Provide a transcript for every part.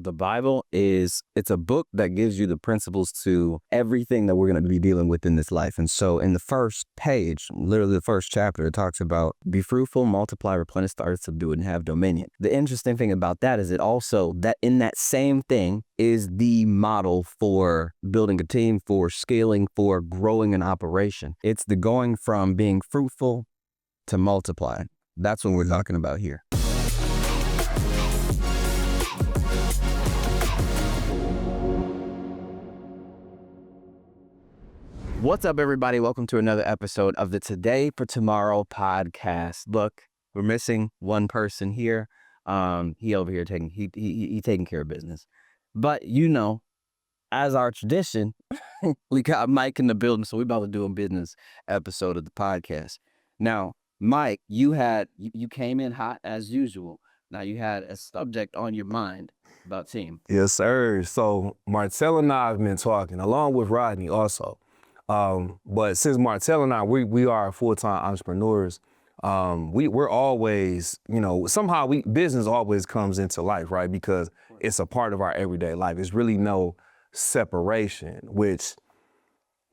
the Bible it's a book that gives you the principles to everything that we're going to be dealing with in this life. And so in the first page, literally the first chapter, it talks about be fruitful, multiply, replenish the earth, subdue it, and have dominion. The interesting thing about that is it also, that in that same thing is the model for building a team, for scaling, for growing an operation. It's the going from being fruitful to multiplying. That's what we're talking about here. What's up, everybody? Welcome to another episode of the Today for Tomorrow podcast. Look, we're missing one person here. He over here taking care of business. But you know, as our tradition, we got Mike in the building, so we're about to do a business episode of the podcast. Now, Mike, you came in hot as usual. Now you had a subject on your mind about team. Yes, sir. So Martell and I have been talking, along with Rodney also. But since Martell and I, we are full-time entrepreneurs, we're always, somehow business always comes into life, right? Because it's a part of our everyday life. It's really no separation, which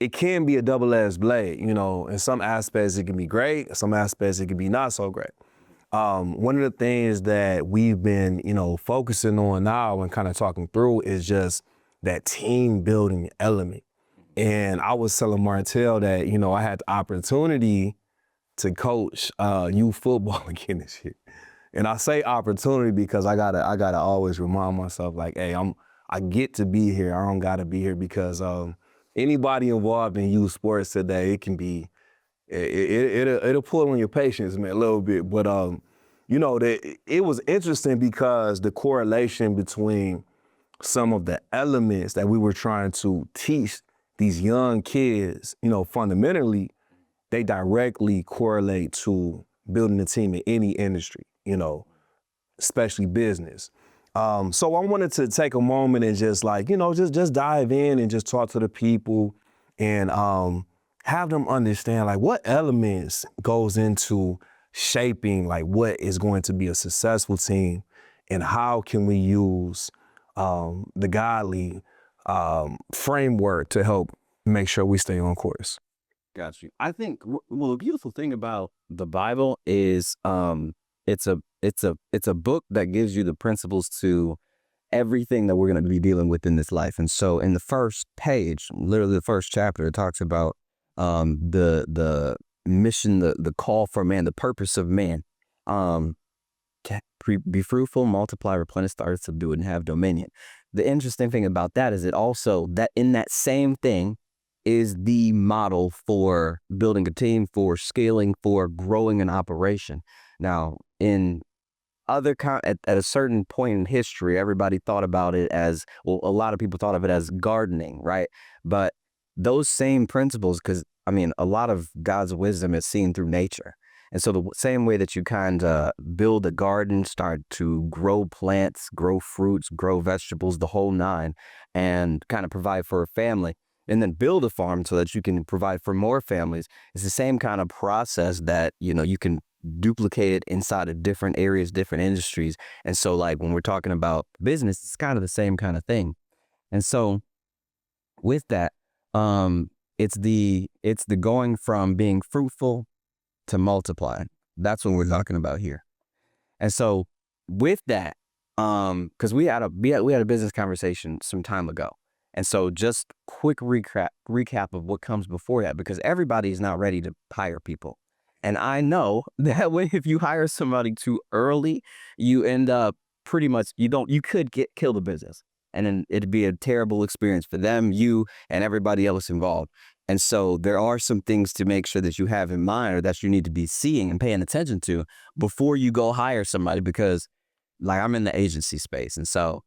it can be a double-edged blade, in some aspects it can be great, in some aspects it can be not so great. One of the things that we've been, focusing on now and kind of talking through is just that team building element. And I was telling Martell that, I had the opportunity to coach youth football again this year. And I say opportunity because I gotta always remind myself, like, hey, I get to be here. I don't gotta be here because anybody involved in youth sports today, it can be, it'll pull on your patience, man, a little bit. But it was interesting because the correlation between some of the elements that we were trying to teach these young kids, fundamentally, they directly correlate to building a team in any industry, especially business. So I wanted to take a moment and just just dive in and just talk to the people and have them understand what elements goes into shaping what is going to be a successful team and how can we use the godly framework to help make sure we stay on course. Got you. I think, the beautiful thing about the Bible is it's a book that gives you the principles to everything that we're going to be dealing with in this life. And so in the first page, literally the first chapter, it talks about the mission, the call for man, the purpose of man. Be fruitful, multiply, replenish the earth, subdue it, and have dominion. The interesting thing about that is it also, that in that same thing is the model for building a team, for scaling, for growing an operation. Now, in other at a certain point in history, everybody thought about it as, well, a lot of people thought of it as gardening, right? But those same principles, because a lot of God's wisdom is seen through nature. And so the same way that you kind of build a garden, start to grow plants, grow fruits, grow vegetables, the whole nine, and kind of provide for a family, and then build a farm so that you can provide for more families, it's the same kind of process that, you can duplicate it inside of different areas, different industries. And so when we're talking about business, it's kind of the same kind of thing. And so with that, it's the going from being fruitful to multiply. That's what we're talking about here. And so with that, because we had a business conversation some time ago. And so just quick recap of what comes before that, because everybody is not ready to hire people. And I know that if you hire somebody too early, you end up pretty much, you could kill the business. And then it'd be a terrible experience for them, you, and everybody else involved. And so there are some things to make sure that you have in mind, or that you need to be seeing and paying attention to before you go hire somebody. Because I'm in the agency space. And so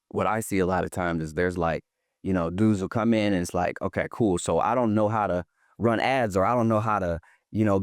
what I see a lot of times is there's dudes will come in and it's like, okay, cool. So I don't know how to run ads, or I don't know how to,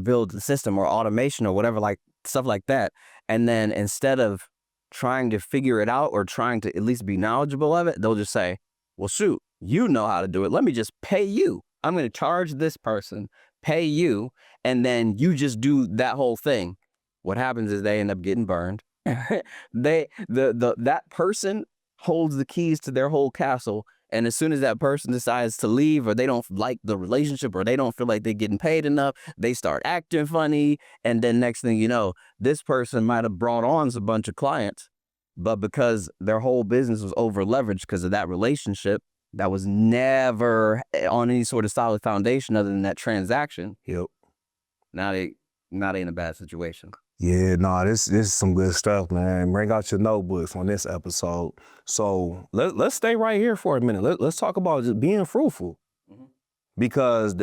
build the system or automation or whatever, stuff like that. And then instead of trying to figure it out or trying to at least be knowledgeable of it, they'll just say, well, shoot, you know how to do it. Let me just pay you. I'm going to charge this person, pay you, and then you just do that whole thing. What happens is they end up getting burned. That person holds the keys to their whole castle. And as soon as that person decides to leave, or they don't like the relationship, or they don't feel like they're getting paid enough, they start acting funny. And then next thing you know, this person might have brought on a bunch of clients, but because their whole business was over leveraged because of that relationship that was never on any sort of solid foundation other than that transaction. Yep. Now they in a bad situation. Yeah, no, this is some good stuff, man. Bring out your notebooks on this episode. So let's stay right here for a minute. Let's talk about just being fruitful. Mhm. Because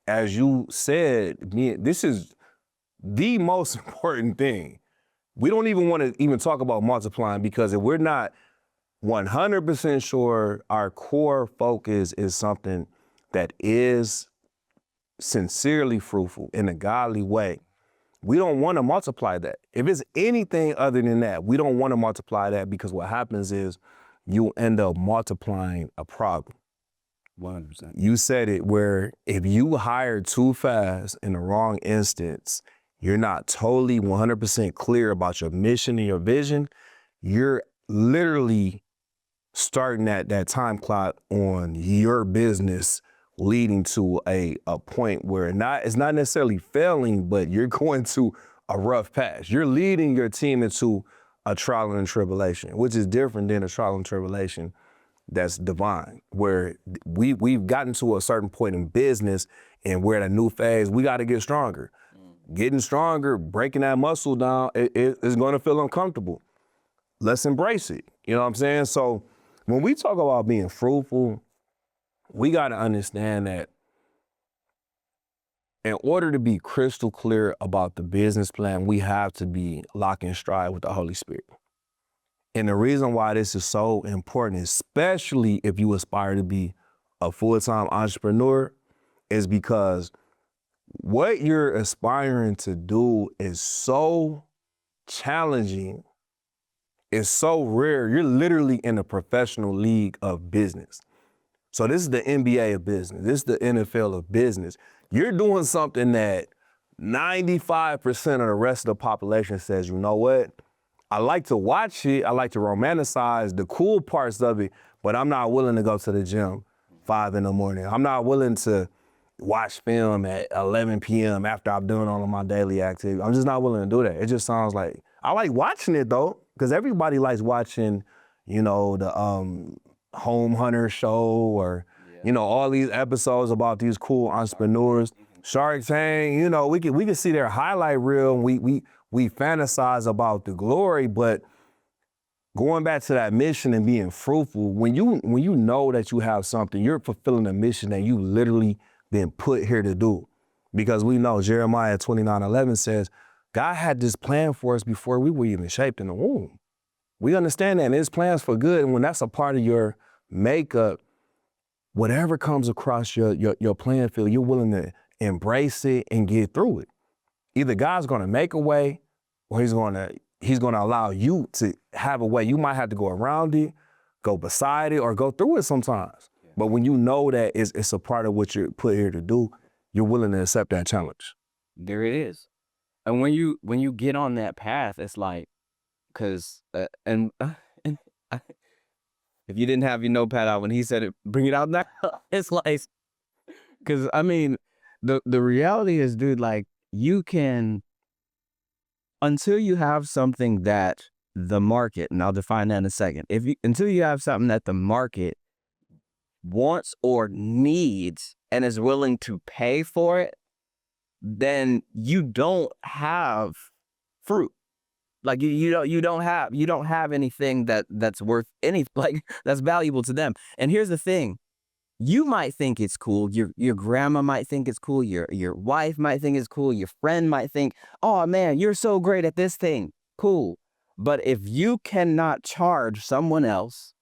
as you said, this is the most important thing. We don't even want to even talk about multiplying, because if we're not 100% sure our core focus is something that is sincerely fruitful in a godly way, we don't want to multiply that. If it's anything other than that, we don't want to multiply that, because what happens is you end up multiplying a problem. 100%. You said it, where if you hire too fast in the wrong instance, you're not totally 100% clear about your mission and your vision, you're literally starting that time clock on your business, leading to a point where it's not necessarily failing, but you're going to a rough patch. You're leading your team into a trial and tribulation, which is different than a trial and tribulation that's divine, where we've gotten to a certain point in business and we're at a new phase. We got to get stronger. Getting stronger, breaking that muscle down, it's going to feel uncomfortable. Let's embrace it. You know what I'm saying? So when we talk about being fruitful, we got to understand that in order to be crystal clear about the business plan, we have to be lock in stride with the Holy Spirit. And the reason why this is so important, especially if you aspire to be a full-time entrepreneur, is because what you're aspiring to do is so challenging, it's so rare. You're literally in a professional league of business. So this is the NBA of business. This is the NFL of business. You're doing something that 95% of the rest of the population says, you know what? I like to watch it. I like to romanticize the cool parts of it, but I'm not willing to go to the gym 5 a.m. I'm not willing to watch film at 11 p.m. after I'm doing all of my daily activity. I'm just not willing to do that. It just sounds like, I like watching it though, because everybody likes watching, you know, the Home Hunter show, or, you know, all these episodes about these cool entrepreneurs. Shark Tank, you know, we can see their highlight reel, and we fantasize about the glory, but going back to that mission and being fruitful, when you know that you have something, you're fulfilling a mission that you literally been put here to do. Because we know Jeremiah 29:11 says, God had this plan for us before we were even shaped in the womb. We understand that, and his plans for good, and when that's a part of your makeup, whatever comes across your playing field, you're willing to embrace it and get through it. Either God's gonna make a way, or he's gonna allow you to have a way. You might have to go around it, go beside it, or go through it sometimes. Yeah. But when you know that it's a part of what you're put here to do, you're willing to accept that challenge. There it is. And when you get on that path, it's like, because if you didn't have your notepad out when he said it, bring it out now. It's like, because I mean, the reality is, dude, like, you can, until you have something that the market, and I'll define that in a second, until you have something that the market wants or needs and is willing to pay for it, then you don't have fruit. Like you don't have anything that's worth any, like, that's valuable to them. And here's the thing. You might think it's cool. Your grandma might think it's cool. Your wife might think it's cool. Your friend might think, oh man, you're so great at this thing. Cool. But if you cannot charge someone else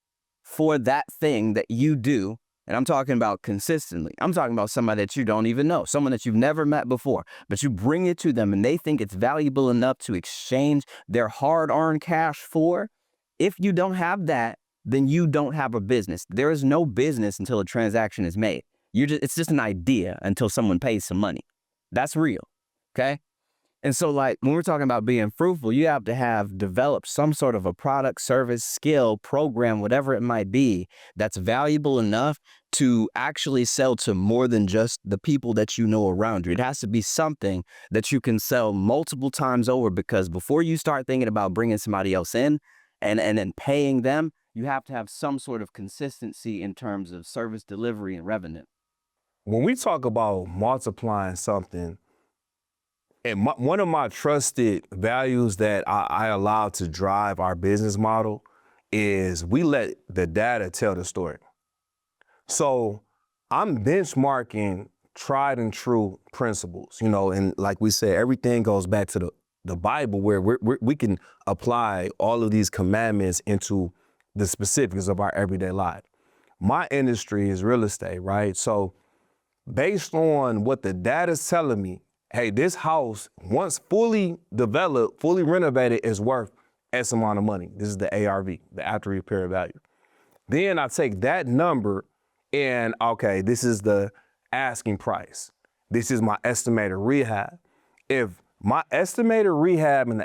for that thing that you do, and I'm talking about consistently, I'm talking about somebody that you don't even know, someone that you've never met before, but you bring it to them and they think it's valuable enough to exchange their hard-earned cash for, if you don't have that, then you don't have a business. There is no business until a transaction is made. It's just an idea until someone pays some money. That's real, okay? And so like when we're talking about being fruitful, you have to have developed some sort of a product, service, skill, program, whatever it might be, that's valuable enough to actually sell to more than just the people that you know around you. It has to be something that you can sell multiple times over, because before you start thinking about bringing somebody else in and then paying them, you have to have some sort of consistency in terms of service delivery and revenue. When we talk about multiplying something, and one of my trusted values that I allow to drive our business model is we let the data tell the story. So I'm benchmarking tried and true principles, you know, and like we said, everything goes back to the Bible, where we can apply all of these commandments into the specifics of our everyday life. My industry is real estate, right? So based on what the data's telling me, hey, this house, once fully developed, fully renovated, is worth X amount of money. This is the ARV, the after repair value. Then I take that number and, okay, this is the asking price. This is my estimated rehab. If my estimated rehab and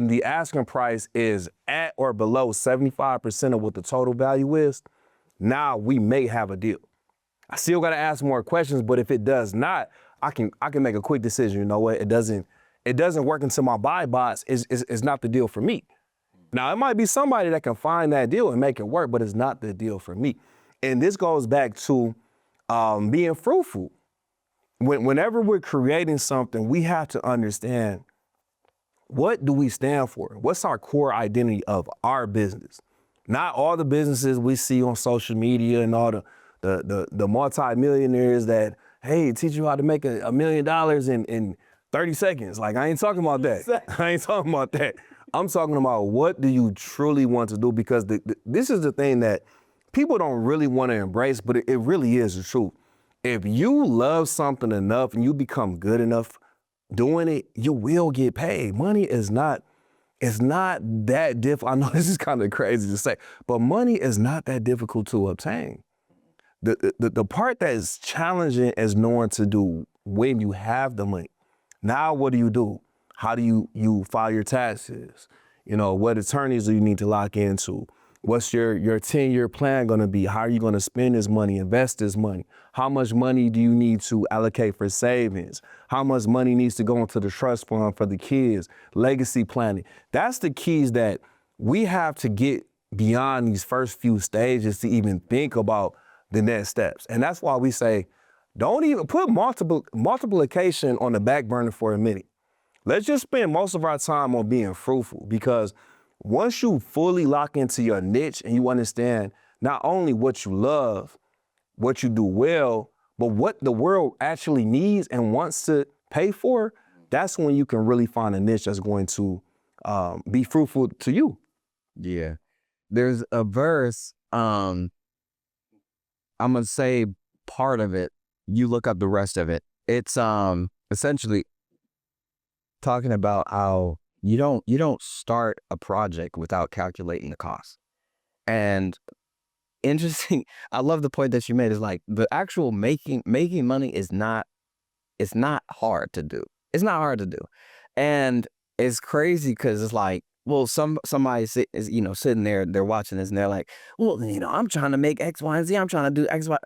the asking price is at or below 75% of what the total value is, now we may have a deal. I still got to ask more questions, but if it does not, I can make a quick decision. You know what? It doesn't work into my buy box. It's not the deal for me. Now, it might be somebody that can find that deal and make it work, but it's not the deal for me. And this goes back to being fruitful. Whenever we're creating something, we have to understand, what do we stand for? What's our core identity of our business? Not all the businesses we see on social media and all the multi-millionaires that, hey, teach you how to make $1 million in 30 seconds. Like, I ain't talking about that. I ain't talking about that. I'm talking about, what do you truly want to do? Because this is the thing that people don't really want to embrace, but it really is the truth. If you love something enough and you become good enough doing it, you will get paid. Money is not, it's not that difficult. I know this is kind of crazy to say, but money is not that difficult to obtain. The part that is challenging is knowing to do when you have the money. Now, what do you do? How do you file your taxes? You know, what attorneys do you need to lock into? What's your 10-year plan going to be? How are you going to spend this money, invest this money? How much money do you need to allocate for savings? How much money needs to go into the trust fund for the kids? Legacy planning. That's the keys that we have to get beyond these first few stages to even think about the next steps. And that's why we say, don't even put multiplication on the back burner for a minute. Let's just spend most of our time on being fruitful, because once you fully lock into your niche and you understand not only what you love, what you do well, but what the world actually needs and wants to pay for, that's when you can really find a niche that's going to be fruitful to you. Yeah. There's a verse, I'm going to say part of it, you look up the rest of it. It's essentially talking about how you don't start a project without calculating the cost. And interesting, I love the point that you made, is like, the actual making money is not hard to do. It's not hard to do. And it's crazy because it's like, well, somebody is, you know, sitting there, they're watching this and they're like, well, you know, I'm trying to make X, Y, and Z. I'm trying to do X, Y.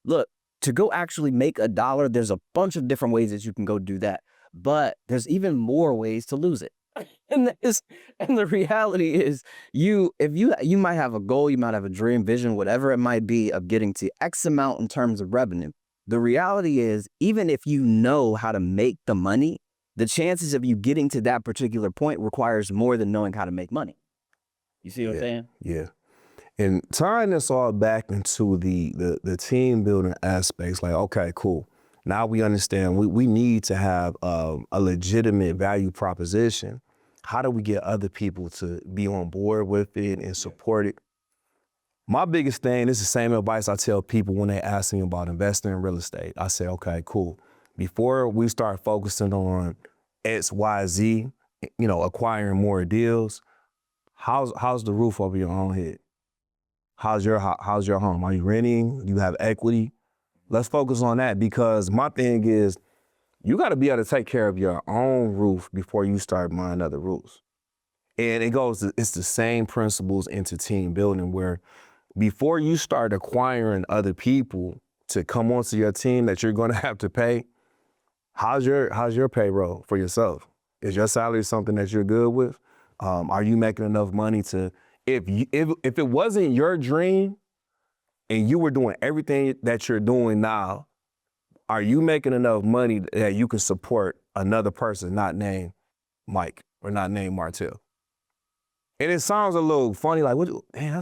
Look, to go actually make $1, there's a bunch of different ways that you can go do that. But there's even more ways to lose it. And the reality is, you might have a goal, you might have a dream, vision, whatever it might be, of getting to X amount in terms of revenue. The reality is, even if you know how to make the money, the chances of you getting to that particular point requires more than knowing how to make money. You see what I'm saying? Yeah. And tying this all back into the team building aspects, like, okay, cool. Now we understand we need to have a legitimate value proposition. How do we get other people to be on board with it and support it? My biggest thing, this is the same advice I tell people when they ask me about investing in real estate. I say, okay, cool. Before we start focusing on X, Y, Z, you know, acquiring more deals, how's the roof over your own head? How's your home? Are you renting? Do you have equity? Let's focus on that, because my thing is, you got to be able to take care of your own roof before you start buying other roofs. And it's the same principles into team building, where before you start acquiring other people to come onto your team that you're going to have to pay, how's your payroll for yourself? Is your salary something that you're good with? Are you making enough money to, if it wasn't your dream and you were doing everything that you're doing now, are you making enough money that you can support another person not named Mike or not named Martell? And it sounds a little funny, like, what? Damn,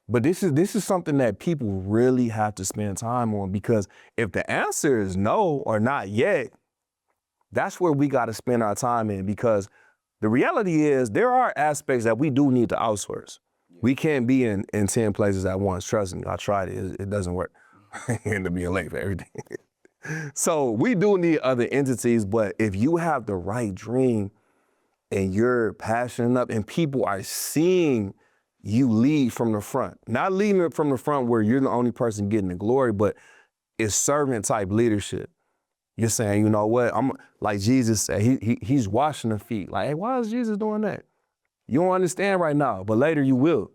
but this is something that people really have to spend time on, because if the answer is no or not yet, that's where we got to spend our time in, because the reality is there are aspects that we do need to outsource. We can't be in 10 places at once. Trust me, I tried it. It doesn't work. I end up being late for everything. So we do need other entities, but if you have the right dream and you're passionate enough and people are seeing you lead from the front, not leading from the front where you're the only person getting the glory, but it's servant type leadership. You're saying, you know what, I'm like Jesus said, he's washing the feet. Like, hey, why is Jesus doing that? You don't understand right now, but later you will.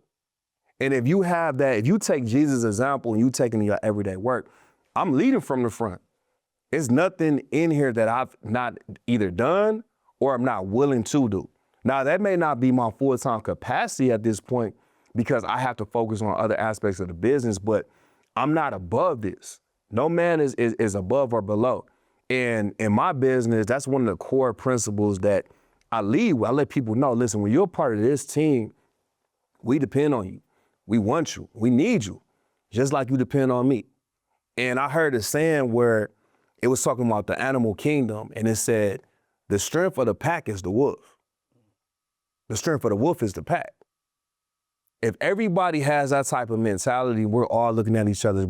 And if you have that, if you take Jesus' example and you take it in your everyday work, I'm leading from the front. There's nothing in here that I've not either done or I'm not willing to do. Now, that may not be my full-time capacity at this point because I have to focus on other aspects of the business, but I'm not above this. No man is above or below. And in my business, that's one of the core principles that I lead with. I let people know, listen, when you're part of this team, we depend on you. We want you. We need you, just like you depend on me. And I heard a saying where it was talking about the animal kingdom, and it said, the strength of the pack is the wolf. The strength of the wolf is the pack. If everybody has that type of mentality, we're all looking at each other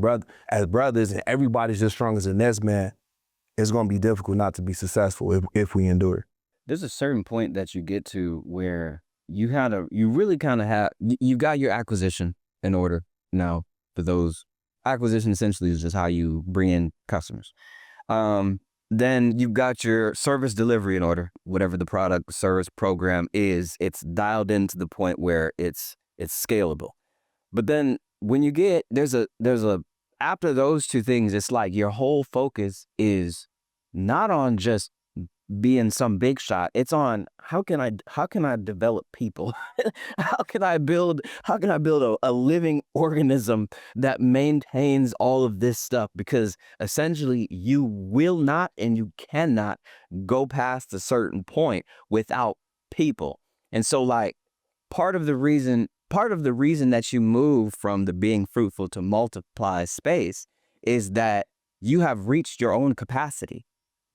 as brothers, and everybody's just strong as the next man, it's going to be difficult not to be successful if we endure. There's a certain point that you get to where you really kind of have, you got your acquisition in order now. For those, acquisition essentially is just how you bring in customers. Then you've got your service delivery in order. Whatever the product, service, program is, it's dialed in to the point where it's scalable. But then when you get, there's a after those two things, it's like your whole focus is not on just being some big shot. It's on how can I develop people? how can I build a living organism that maintains all of this stuff? Because essentially you will not and you cannot go past a certain point without people. And so like part of the reason that you move from the being fruitful to multiply space is that you have reached your own capacity,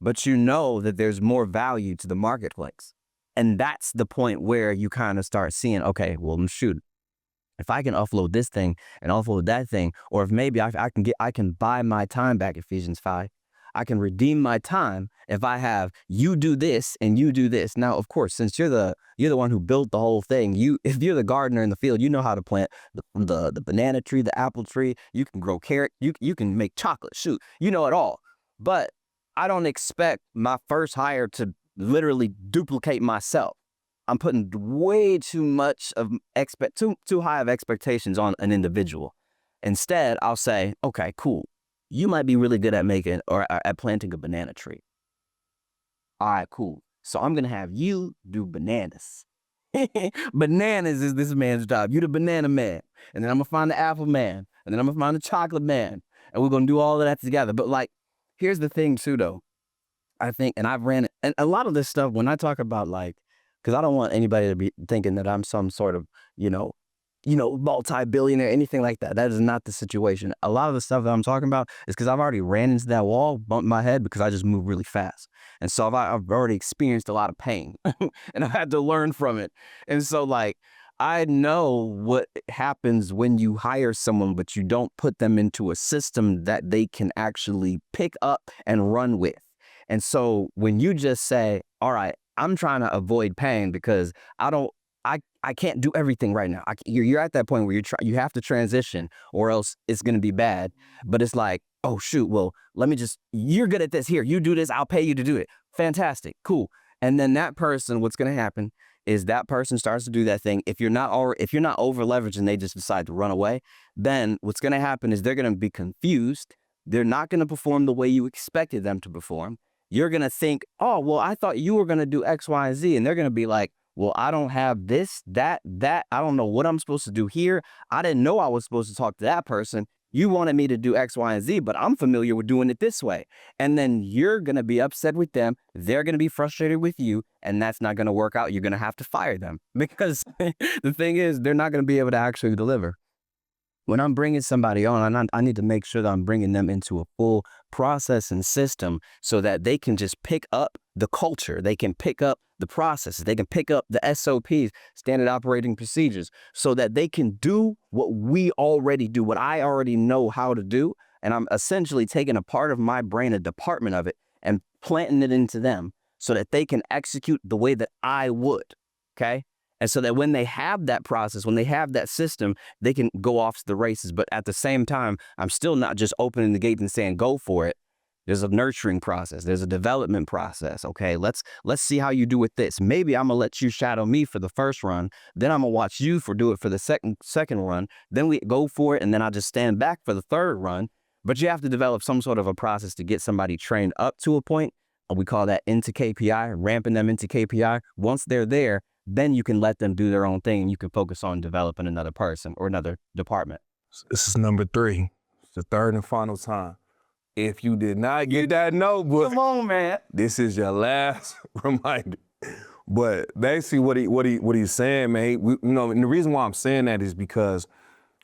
but you know that there's more value to the marketplace. And that's the point where you kind of start seeing, okay, well, shoot, if I can offload this thing and offload that thing, or if maybe I can buy my time back, Ephesians 5. I can redeem my time if I have you do this and you do this. Now, of course, since you're the one who built the whole thing, if you're the gardener in the field, you know how to plant the banana tree, the apple tree. You can grow carrot. You can make chocolate. Shoot, you know it all. But I don't expect my first hire to literally duplicate myself. I'm putting way too much of too high of expectations on an individual. Instead, I'll say, okay, cool. You might be really good at making or at planting a banana tree. All right, cool. So I'm going to have you do bananas. Bananas is this man's job. You're the banana man. And then I'm going to find the apple man. And then I'm going to find the chocolate man. And we're going to do all of that together. But like, here's the thing too, though. I think, and I've ran it, and a lot of this stuff, when I talk about like, because I don't want anybody to be thinking that I'm some sort of, multi-billionaire, anything like that. That is not the situation. A lot of the stuff that I'm talking about is because I've already ran into that wall, bumped my head because I just move really fast. And so I've already experienced a lot of pain and I've had to learn from it. And so like, I know what happens when you hire someone, but you don't put them into a system that they can actually pick up and run with. And so when you just say, all right, I'm trying to avoid pain because I can't do everything right now. You're at that point where you have to transition or else it's going to be bad. But it's like, oh shoot, well, you're good at this. Here, you do this, I'll pay you to do it. Fantastic, cool. And then that person, what's gonna happen is that person starts to do that thing. If you're not over leveraged and they just decide to run away, then what's gonna happen is they're gonna be confused. They're not gonna perform the way you expected them to perform. You're gonna think, oh, well, I thought you were gonna do X, Y, and Z. And they're gonna be like, well, I don't have this, that. I don't know what I'm supposed to do here. I didn't know I was supposed to talk to that person. You wanted me to do X, Y, and Z, but I'm familiar with doing it this way. And then you're going to be upset with them. They're going to be frustrated with you, and that's not going to work out. You're going to have to fire them because the thing is, they're not going to be able to actually deliver. When I'm bringing somebody on, I need to make sure that I'm bringing them into a full process and system so that they can just pick up the culture. They can pick up the processes. They can pick up the SOPs, standard operating procedures, so that they can do what we already do, what I already know how to do. And I'm essentially taking a part of my brain, a department of it, and planting it into them so that they can execute the way that I would. Okay. And so that when they have that process, when they have that system, they can go off to the races. But at the same time, I'm still not just opening the gate and saying, go for it. There's a nurturing process. There's a development process. Okay, let's see how you do with this. Maybe I'm going to let you shadow me for the first run. Then I'm going to watch you do it for the second run. Then we go for it. And then I'll just stand back for the third run. But you have to develop some sort of a process to get somebody trained up to a point. We call that into KPI, ramping them into KPI. Once they're there, then you can let them do their own thing and you can focus on developing another person or another department. This is number 3. It's the third and final time. If you did not get that notebook, come on, man. This is your last reminder. But basically what he's saying, man, and the reason why I'm saying that is because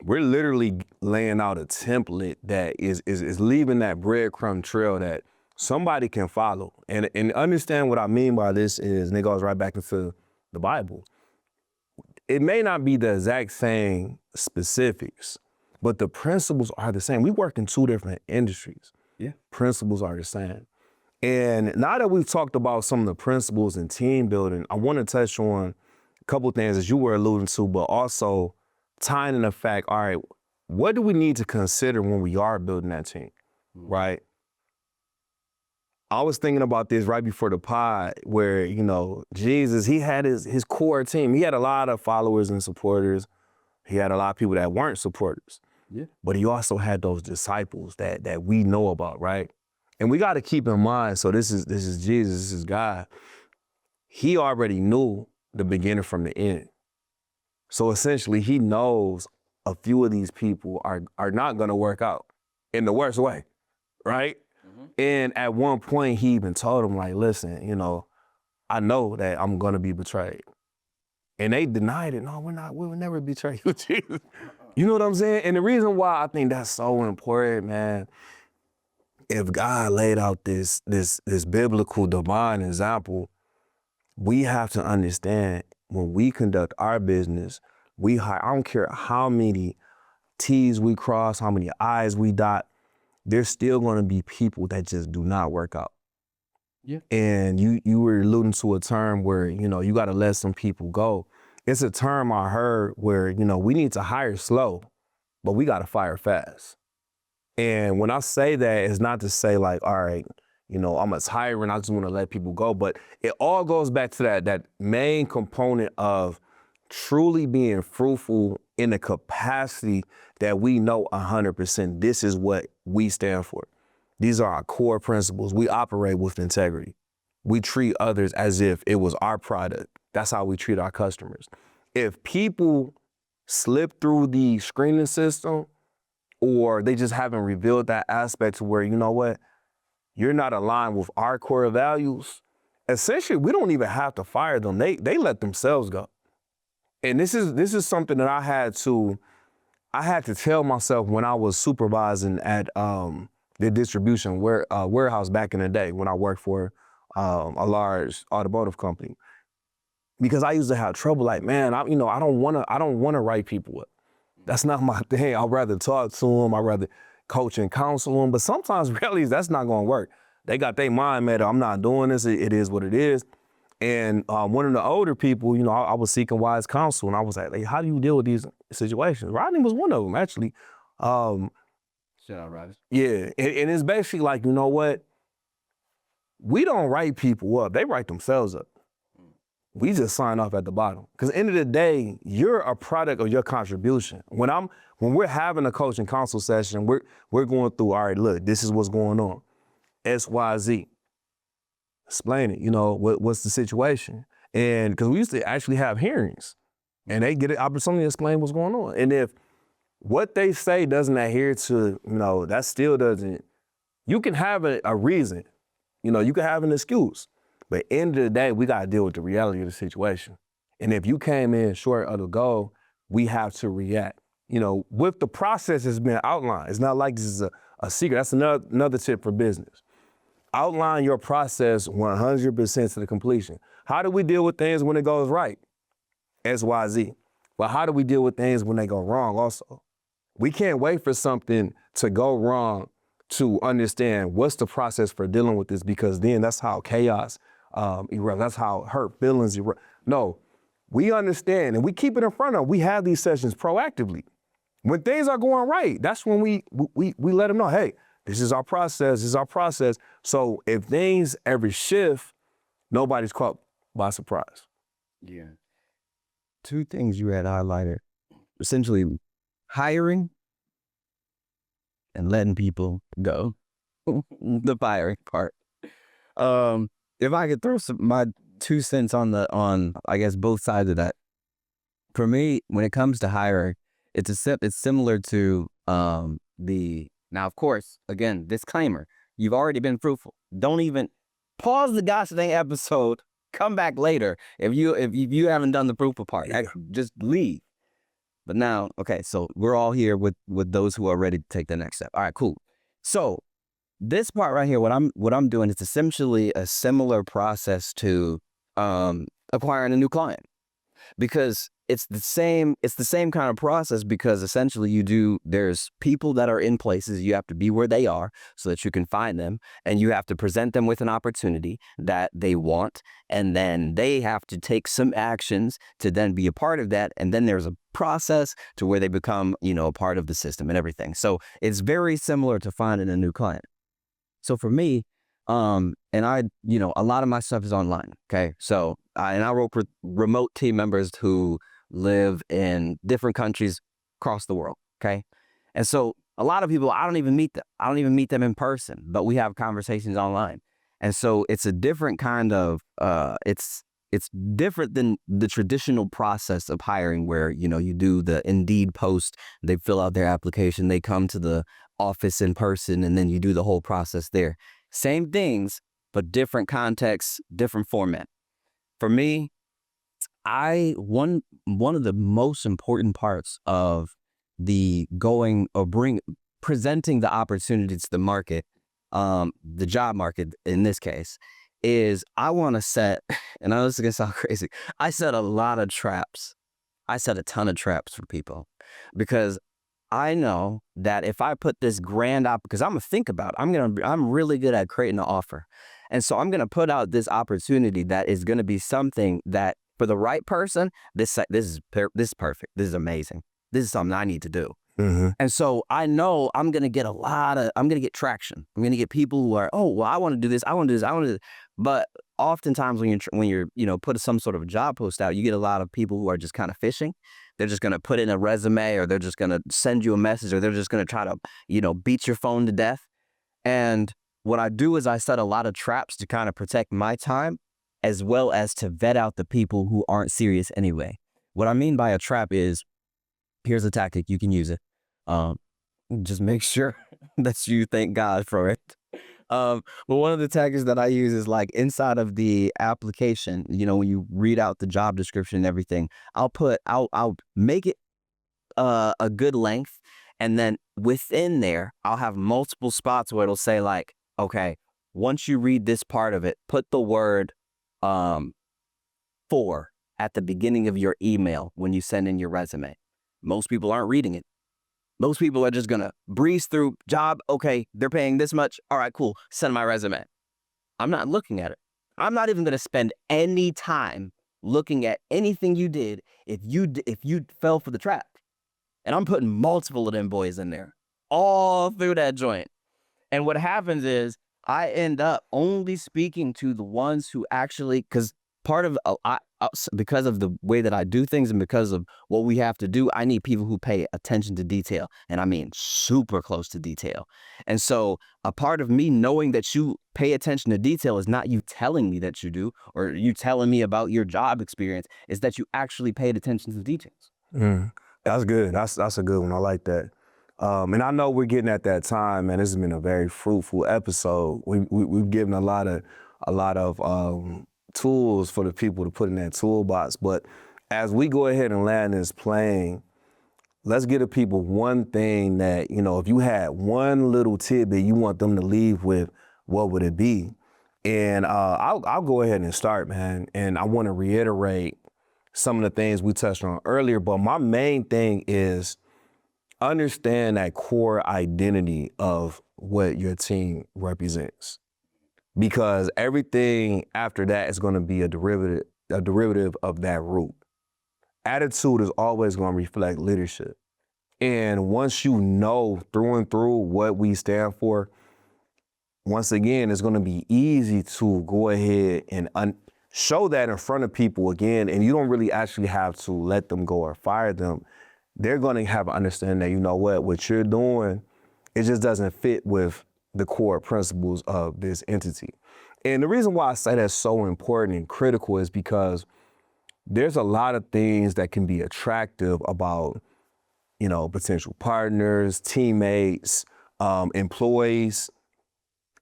we're literally laying out a template that is leaving that breadcrumb trail that somebody can follow. And understand what I mean by this is, and it goes right back into the Bible. It may not be the exact same specifics, but the principles are the same. We work in 2 different industries. Yeah. Principles are the same. And now that we've talked about some of the principles in team building, I want to touch on a couple of things as you were alluding to, but also tying in the fact, all right, what do we need to consider when we are building that team, right? I was thinking about this right before the pod where, Jesus, he had his core team. He had a lot of followers and supporters. He had a lot of people that weren't supporters. Yeah. But he also had those disciples that we know about, right? And we got to keep in mind, so this is Jesus, this is God. He already knew the beginning from the end. So essentially, he knows a few of these people are not going to work out in the worst way, right? And at one point, he even told them, like, listen, I know that I'm going to be betrayed. And they denied it. No, we're not. We will never betray you, Jesus. You know what I'm saying? And the reason why I think that's so important, man, if God laid out this biblical divine example, we have to understand when we conduct our business, I don't care how many T's we cross, how many I's we dot, there's still going to be people that just do not work out. Yeah. And you were alluding to a term where, you got to let some people go. It's a term I heard where, we need to hire slow, but we got to fire fast. And when I say that, it's not to say like, all right, I'm a tyrant, I just want to let people go. But it all goes back to that main component of truly being fruitful in the capacity that we know 100% this is what we stand for. These are our core principles. We operate with integrity. We treat others as if it was our product. That's how we treat our customers. If people slip through the screening system or they just haven't revealed that aspect to where, you're not aligned with our core values, essentially, we don't even have to fire them. They let themselves go. And this is something that I had to tell myself when I was supervising at the distribution warehouse back in the day when I worked for a large automotive company. Because I used to have trouble like, man, I don't want to write people up. That's not my thing. I'd rather talk to them. I'd rather coach and counsel them. But sometimes really that's not going to work. They got their mind made up. I'm not doing this. It is what it is. And one of the older people, I was seeking wise counsel, and I was like, how do you deal with these situations? Rodney was one of them, actually. Shout out, Rodney. Yeah, and it's basically like, you know what? We don't write people up. They write themselves up. We just sign off at the bottom. Because at the end of the day, you're a product of your contribution. When we're having a coaching council session, we're going through, all right, look, this is what's going on. X, Y, Z. Explain it, you know, what's the situation? And because we used to actually have hearings and they get an opportunity to explain what's going on. And if what they say doesn't adhere to, you know, that still doesn't, you can have a reason, you know, you can have an excuse. But at the end of the day, we got to deal with the reality of the situation. And if you came in short of the goal, we have to react. You know, with the process that's been outlined, it's not like this is a secret. That's another tip for business. Outline your process 100% to the completion. How do we deal with things when it goes right? X, Y, Z. But how do we deal with things when they go wrong also? We can't wait for something to go wrong to understand what's the process for dealing with this, because then that's how chaos erupts. That's how hurt feelings erupt. No, we understand and we keep it in front of them. We have these sessions proactively. When things are going right, that's when we let them know, hey, this is our process, this is our process. So if things ever shift, nobody's caught by surprise. Yeah. Two things you had highlighted, essentially hiring and letting people go. The firing part. If I could throw my 2 cents on I guess both sides of that. For me, when it comes to hiring, it's similar to now of course, again, disclaimer, you've already been fruitful. Don't even pause the gosh dang episode, come back later if you haven't done the fruitful part. Just leave. But now, okay, so we're all here with those who are ready to take the next step. All right, cool. So this part right here, what I'm doing is essentially a similar process to acquiring a new client, because it's the same kind of process, because essentially there's people that are in places, you have to be where they are so that you can find them, and you have to present them with an opportunity that they want, and then they have to take some actions to then be a part of that, and then there's a process to where they become, you know, a part of the system and everything. So it's very similar to finding a new client. So for me, and I, you know, a lot of my stuff is online. Okay. So, I work with remote team members who live in different countries across the world. Okay. And so a lot of people, I don't even meet them. I don't even meet them in person, but we have conversations online. And so it's a different kind of, it's different than the traditional process of hiring where, you know, you do the Indeed post, they fill out their application, they come to the office in person, and then you do the whole process there. Same things, but different contexts, different format. For me, one of the most important parts of presenting the opportunity to the market, the job market in this case, is I want to set, and I know this is gonna sound crazy, I set a lot of traps. I set a ton of traps for people, because I know that if I put this grand because I'm gonna think about it, I'm really good at creating an offer. And so I'm gonna put out this opportunity that is gonna be something that for the right person, this is perfect. This is amazing. This is something I need to do. Mm-hmm. And so I know I'm gonna get traction. I'm gonna get people who are, oh, well, I want to do this. I want to do this. I want to do this. But oftentimes when you're, you know, put some sort of job post out, you get a lot of people who are just kind of fishing. They're just going to put in a resume, or they're just going to send you a message, or they're just going to try to, you know, beat your phone to death. And what I do is I set a lot of traps to kind of protect my time, as well as to vet out the people who aren't serious anyway. What I mean by a trap is, here's a tactic, you can use it. Just make sure that you thank God for it. But one of the tactics that I use is, like, inside of the application, you know, when you read out the job description and everything, I'll make it a good length, and then within there, I'll have multiple spots where it'll say, like, okay, once you read this part of it, put the word for at the beginning of your email when you send in your resume. Most people aren't reading it. Most people are just going to breeze through job. Okay, they're paying this much. All right, cool. Send my resume. I'm not looking at it. I'm not even going to spend any time looking at anything you did if you fell for the trap. And I'm putting multiple of them boys in there. all through that joint. And what happens is I end up only speaking to the ones who actually, because part of because of the way that I do things and because of what we have to do, I need people who pay attention to detail, and I mean super close to detail. And so a part of me knowing that you pay attention to detail is not you telling me that you do or you telling me about your job experience, is that you actually paid attention to the details. That's good. That's a good one. I like that. And I know we're getting at that time, man. This has been a very fruitful episode. We've given a lot of tools for the people to put in that toolbox. But as we go ahead and land this plane, let's give the people one thing that, you know, if you had one little tidbit you want them to leave with, what would it be? And I'll go ahead and start, man. And I want to reiterate some of the things we touched on earlier. But my main thing is understand that core identity of what your team represents. Because everything after that is going to be a derivative of that root. Attitude is always going to reflect leadership. And once you know through and through what we stand for, once again, it's going to be easy to go ahead and show that in front of people again, and you don't really actually have to let them go or fire them. They're going to have an understanding that, you know what you're doing, it just doesn't fit with the core principles of this entity. And the reason why I say that's so important and critical is because there's a lot of things that can be attractive about, you know, potential partners, teammates, employees.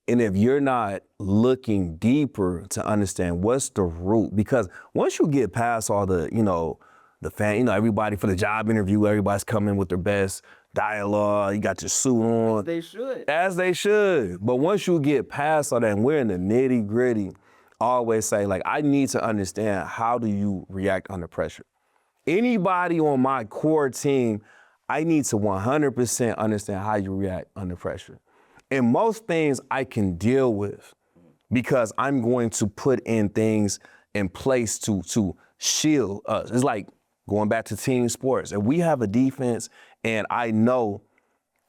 And if you're not looking deeper to understand what's the root, because once you get past all the, you know, everybody for the job interview, everybody's coming with their best dialogue, you got your suit on. As they should. But once you get past all that, and we're in the nitty gritty, I always say, like, I need to understand, how do you react under pressure? Anybody on my core team, I need to 100% understand how you react under pressure. And most things I can deal with because I'm going to put in things in place to shield us. It's like going back to team sports. If we have a defense and I know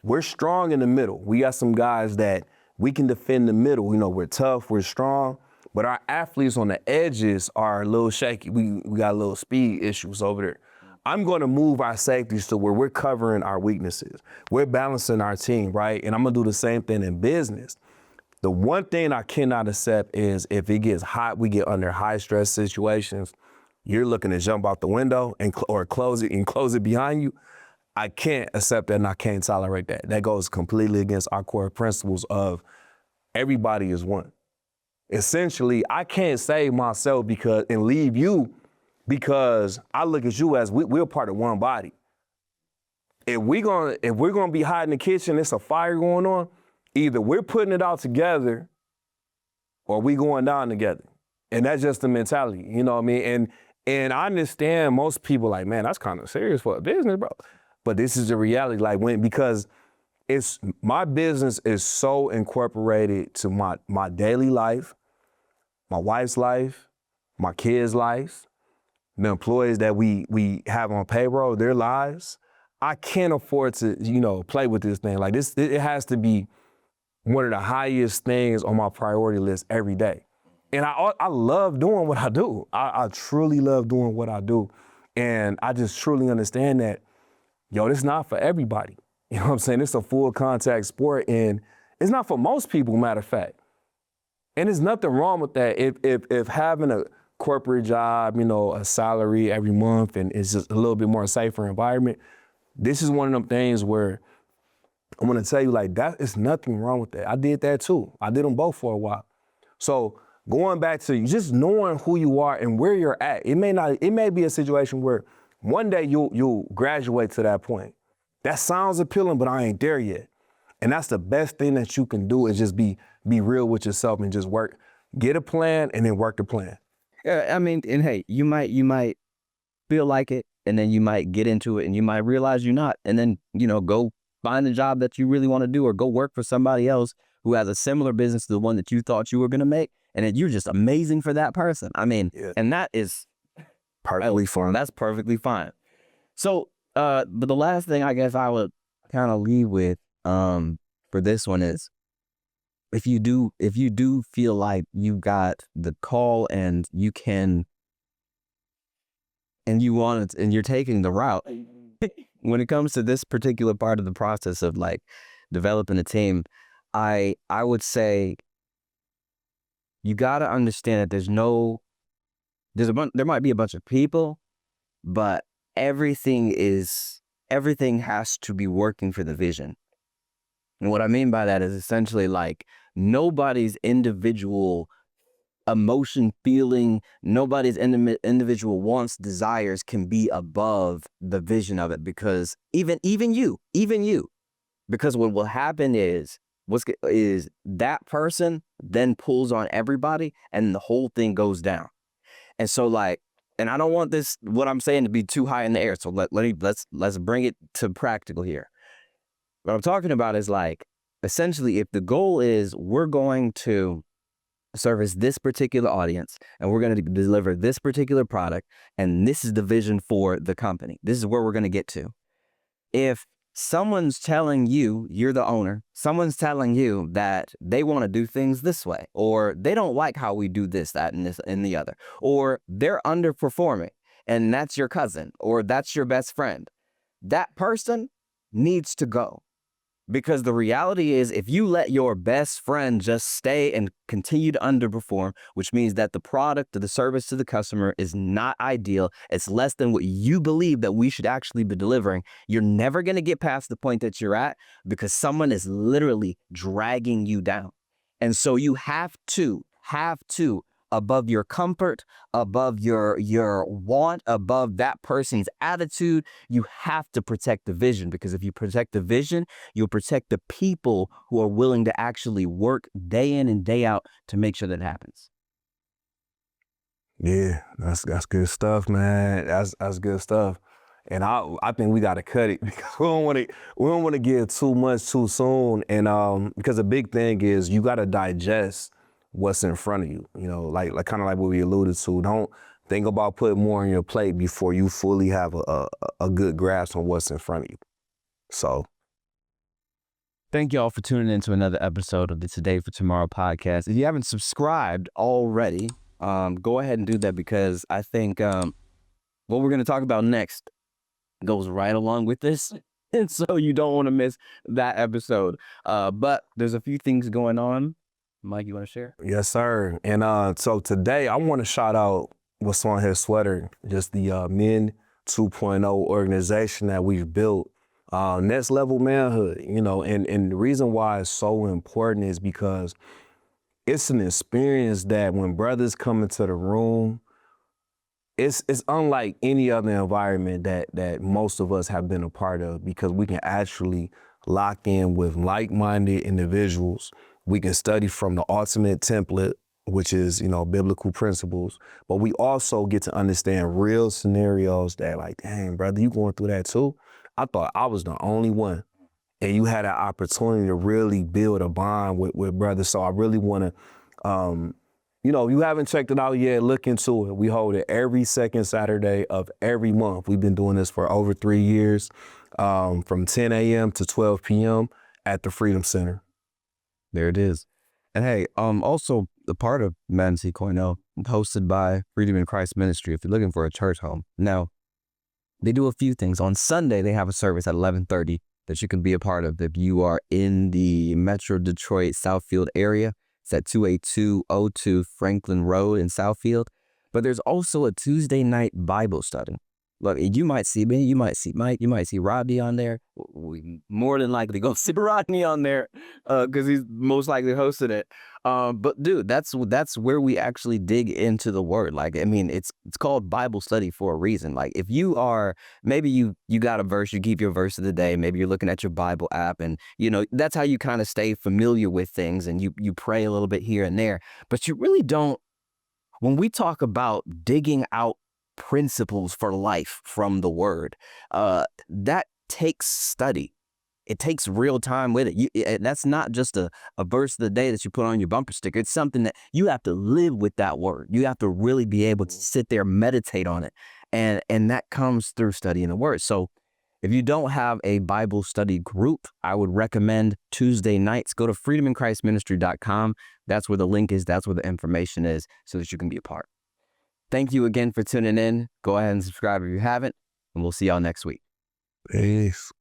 we're strong in the middle, we got some guys that we can defend the middle. You know, we're tough, we're strong, but our athletes on the edges are a little shaky. We got a little speed issues over there. I'm going to move our safeties to where we're covering our weaknesses. We're balancing our team, right? And I'm going to do the same thing in business. The one thing I cannot accept is if it gets hot, we get under high stress situations, you're looking to jump out the window or close it behind you. I can't accept that, and I can't tolerate that. That goes completely against our core principles of everybody is one. Essentially, I can't save myself and leave you because I look at you as we're part of one body. If we're gonna be hot in the kitchen, it's a fire going on, either we're putting it out together or we going down together. And that's just the mentality, you know what I mean? And I understand most people like, man, that's kind of serious for a business, bro. But this is the reality, because my business is so incorporated to my daily life, my wife's life, my kids' lives, the employees that we have on payroll, their lives. I can't afford to, you know, play with this thing. Like this, it has to be one of the highest things on my priority list every day. And I love doing what I do. I truly love doing what I do. And I just truly understand that, yo, this is not for everybody. You know what I'm saying? It's a full contact sport, and it's not for most people, matter of fact. And there's nothing wrong with that. If having a corporate job, you know, a salary every month, and it's just a little bit more safer environment, this is one of them things where I'm gonna tell you, like, that is nothing wrong with that. I did that too. I did them both for a while. So going back to just knowing who you are and where you're at, it may be a situation where one day you'll graduate to that point. That sounds appealing, but I ain't there yet. And that's the best thing that you can do, is just be real with yourself and just work. Get a plan and then work the plan. Yeah, I mean, and hey, you might feel like it, and then you might get into it, and you might realize you're not, and then, you know, go find the job that you really want to do, or go work for somebody else who has a similar business to the one that you thought you were going to make, and then you're just amazing for that person. I mean, yeah. And that is perfectly fine. That's perfectly fine. So, but the last thing I guess I would kind of leave with, for this one is, if you do feel like you got the call and you can, and you want it, and you're taking the route, when it comes to this particular part of the process of like developing a team, I would say you got to understand that there might be a bunch of people, but everything has to be working for the vision. And what I mean by that is essentially like nobody's individual emotion, feeling, nobody's individual wants, desires can be above the vision of it, because even you, because what will happen is that person then pulls on everybody and the whole thing goes down. And so like, and I don't want what I'm saying to be too high in the air. So let's bring it to practical here. What I'm talking about is like, essentially, if the goal is we're going to service this particular audience and we're going to deliver this particular product, and this is the vision for the company, this is where we're going to get to. If someone's telling you, you're the owner, someone's telling you that they want to do things this way, or they don't like how we do this, that, and this, and the other, or they're underperforming, and that's your cousin, or that's your best friend, that person needs to go. Because the reality is, if you let your best friend just stay and continue to underperform, which means that the product or the service to the customer is not ideal, it's less than what you believe that we should actually be delivering, you're never going to get past the point that you're at, because someone is literally dragging you down. And so you have to, above your comfort, above your want, above that person's attitude, you have to protect the vision. Because if you protect the vision, you'll protect the people who are willing to actually work day in and day out to make sure that happens. Yeah, that's good stuff, man. That's good stuff. And I think we gotta cut it because we don't want to give too much too soon. And because the big thing is you gotta digest what's in front of you. You know, like kind of like what we alluded to. Don't think about putting more on your plate before you fully have a good grasp on what's in front of you. So thank y'all for tuning in to another episode of the Today for Tomorrow podcast. If you haven't subscribed already, go ahead and do that, because I think what we're going to talk about next goes right along with this. And so you don't want to miss that episode. But there's a few things going on. Mike, you want to share? yes, sir. And so today I want to shout out what's on his sweater, just the Men 2.0 organization that we've built. Next level manhood, you know, and the reason why it's so important is because it's an experience that when brothers come into the room, it's unlike any other environment that most of us have been a part of, because we can actually lock in with like-minded individuals. We can study from the ultimate template, which is, you know, biblical principles, but we also get to understand real scenarios that like, dang, brother, you going through that too? I thought I was the only one. And you had an opportunity to really build a bond with brothers. So I really want to, you know, if you haven't checked it out yet, look into it. We hold it every second Saturday of every month. We've been doing this for over 3 years, from 10 a.m. to 12 p.m. at the Freedom Center. There it is. And hey, also the part of Men 2.0, hosted by Freedom in Christ Ministry, if you're looking for a church home. Now, they do a few things. On Sunday, they have a service at 11:30 that you can be a part of if you are in the Metro Detroit Southfield area. It's at 28202 Franklin Road in Southfield. But there's also a Tuesday night Bible study. Look, you might see me, you might see Mike, you might see Rodney on there. We more than likely gonna see Rodney on there because he's most likely hosting it. But dude, that's where we actually dig into the word. Like, I mean, it's called Bible study for a reason. Like, if you are, maybe you got a verse, you keep your verse of the day. Maybe you're looking at your Bible app, and you know that's how you kind of stay familiar with things, and you pray a little bit here and there. But you really don't. When we talk about digging out principles for life from the word, that takes study. It takes real time with it. That's not just a verse of the day that you put on your bumper sticker. It's something that you have to live with that word. You have to really be able to sit there, meditate on it. And that comes through studying the word. So If you don't have a Bible study group, I would recommend Tuesday nights. Go to freedominchristministry.com. That's where the link is. That's where the information is so that you can be a part. Thank you again for tuning in. Go ahead and subscribe if you haven't, and we'll see y'all next week. Peace.